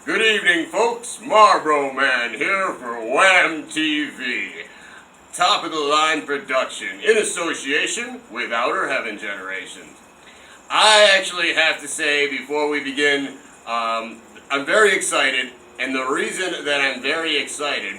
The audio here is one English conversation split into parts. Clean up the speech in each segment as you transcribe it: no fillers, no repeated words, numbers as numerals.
Good evening, folks. Marlboro Man here for WHAM TV. Top of the line production in association with Outer Heaven Generations. I actually have to say before we begin, I'm very excited, and the reason that I'm very excited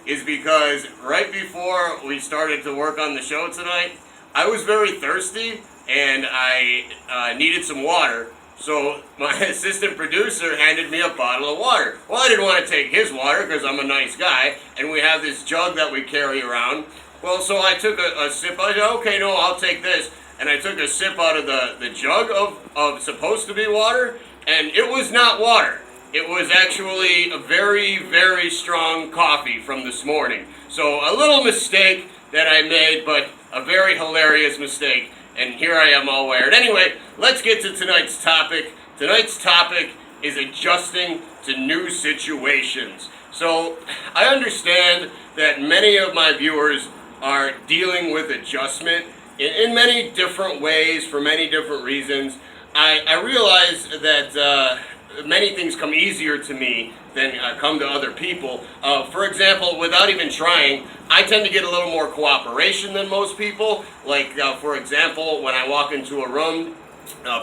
is because right before we started to work on the show tonight, I was very thirsty and I needed some water. So my assistant producer handed me a bottle of water. Well, I didn't want to take his water because I'm a nice guy, and we have this jug that we carry around. Well, so I took a sip. I said, okay, no, I'll take this. And I took a sip out of the jug of supposed to be water, and it was not water. It was actually a very, very strong coffee from this morning. So a little mistake that I made, but a very hilarious mistake. And here I am all wired. Anyway, let's get to tonight's topic. Tonight's topic is adjusting to new situations. So I understand that many of my viewers are dealing with adjustment in many different ways for many different reasons. I realize that many things come easier to me than come to other people. For example, without even trying, I tend to get a little more cooperation than most people. Like, for example, when I walk into a room,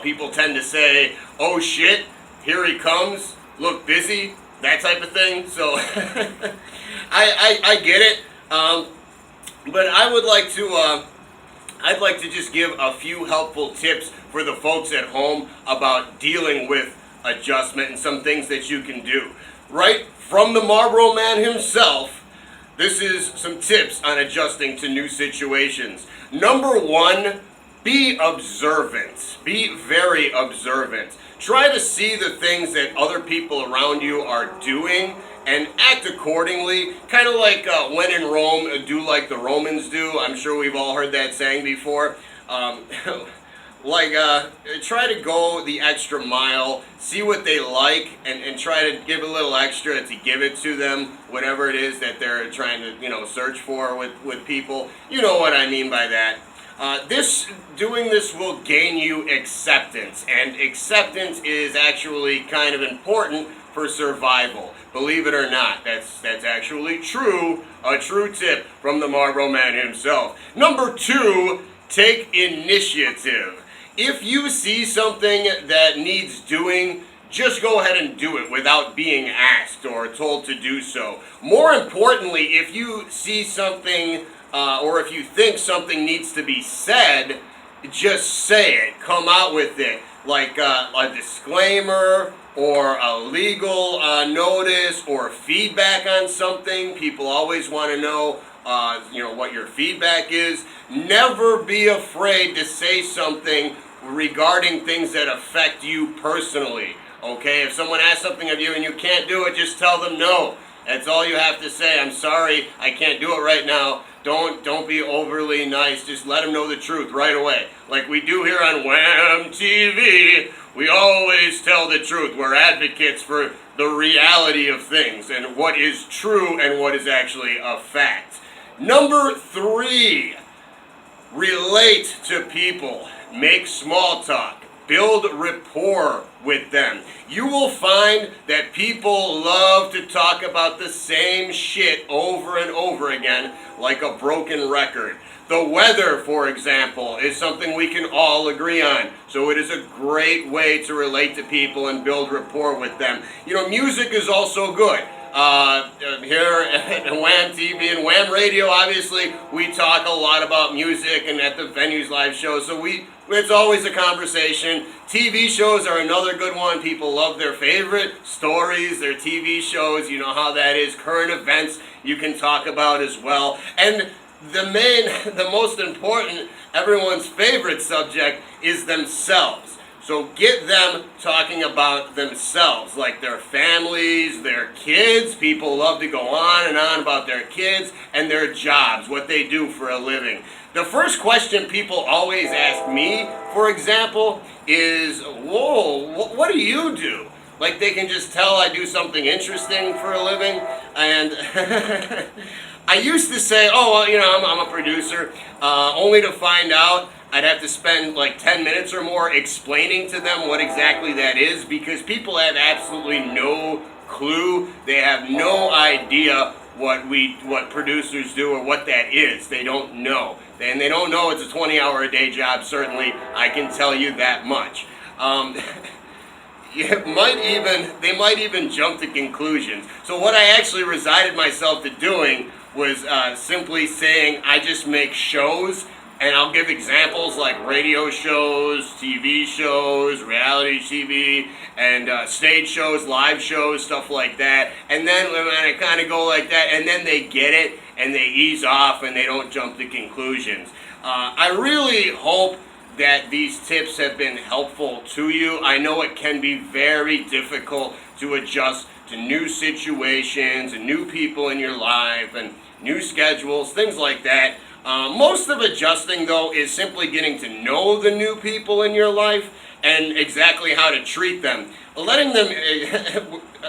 people tend to say, oh shit, here he comes, look busy, that type of thing. So I get it, but I'd like to just give a few helpful tips for the folks at home about dealing with adjustment and some things that you can do. Right from the Marlboro Man himself, this is some tips on adjusting to new situations. Number one, be observant. Be very observant. Try to see the things that other people around you are doing and act accordingly. Kind of like when in Rome, do like the Romans do. I'm sure we've all heard that saying before. Try to go the extra mile, see what they like, and try to give a little extra to give it to them, whatever it is that they're trying to, search for with people. You know what I mean by that. Doing this will gain you acceptance, and acceptance is actually kind of important for survival. Believe it or not, that's actually true, a true tip from the Marlboro Man himself. Number two, take initiative. If you see something that needs doing, just go ahead and do it without being asked or told to do so. More importantly, if you see something or if you think something needs to be said, just say it. Come out with it. Like a disclaimer or a legal notice or feedback on something. People always want to know what your feedback is. Never be afraid to say something regarding things that affect you personally. Okay, if someone asks something of you and you can't do it, just tell them no. That's all you have to say. I'm sorry, I can't do it right now. Don't be overly nice. Just let them know the truth right away. Like we do here on WHAM TV, we always tell the truth. We're advocates for the reality of things and what is true and what is actually a fact. Number three, relate to people. Make small talk. Build rapport with them. You will find that people love to talk about the same shit over and over again like a broken record. The weather, for example, is something we can all agree on. So it is a great way to relate to people and build rapport with them. Music is also good. Here at WHAM TV and WHAM Radio, obviously, we talk a lot about music and at the venues live shows, so it's always a conversation. TV shows are another good one. People love their favorite stories, their TV shows, you know how that is. Current events you can talk about as well. And the most important, everyone's favorite subject is themselves. So get them talking about themselves, like their families, their kids. People love to go on and on about their kids and their jobs, what they do for a living. The first question people always ask me, for example, is, whoa, what do you do? Like they can just tell I do something interesting for a living. And I used to say, oh, well, I'm a producer, only to find out I'd have to spend like 10 minutes or more explaining to them what exactly that is, because people have absolutely no clue. They have no idea what producers do or what that is. They don't know. And they don't know it's a 20-hour-a-day job, certainly. I can tell you that much. They might even jump to conclusions. So what I actually resided myself to doing was simply saying I just make shows, and I'll give examples like radio shows, TV shows, reality TV, and stage shows, live shows, stuff like that. And then when I kind of go like that, and then they get it, and they ease off, and they don't jump to conclusions. I really hope that these tips have been helpful to you. I know it can be very difficult to adjust to new situations and new people in your life and new schedules, things like that. Most of adjusting, though, is simply getting to know the new people in your life and exactly how to treat them. Letting them,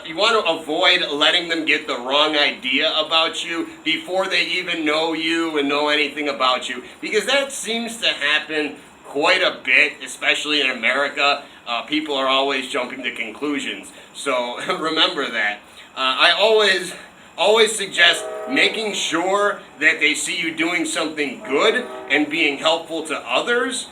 you want to avoid letting them get the wrong idea about you before they even know you and know anything about you, because that seems to happen quite a bit, especially in America. People are always jumping to conclusions. So remember that. I always suggest making sure that they see you doing something good and being helpful to others,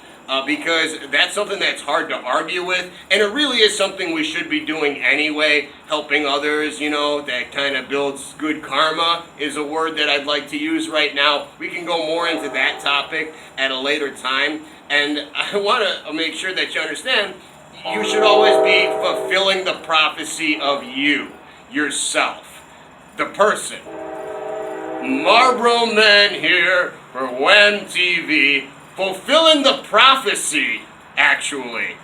because that's something that's hard to argue with, and it really is something we should be doing anyway. Helping others, that kind of builds good karma is a word that I'd like to use right now. We can go more into that topic at a later time, and I want to make sure that you understand you should always be fulfilling the prophecy of you, yourself, the person. Marlboro Man here for WHAM TV, fulfilling the prophecy, actually,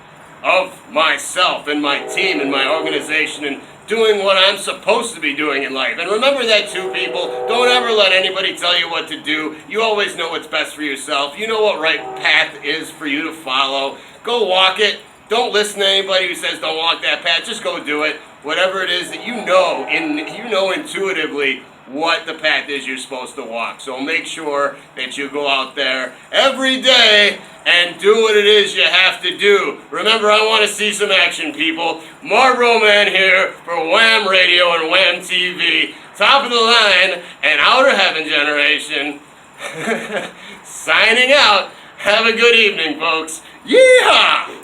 of myself and my team and my organization, and doing what I'm supposed to be doing in life. And remember that too, people. Don't ever let anybody tell you what to do. You always know what's best for yourself. You know what right path is for you to follow. Go walk it. Don't listen to anybody who says don't walk that path. Just go do it. Whatever it is that you know intuitively what the path is you're supposed to walk. So make sure that you go out there every day and do what it is you have to do. Remember, I want to see some action, people. Marlboro Man here for WHAM Radio and WHAM TV. Top of the line and outer heaven generation. Signing out. Have a good evening, folks. Yeehaw!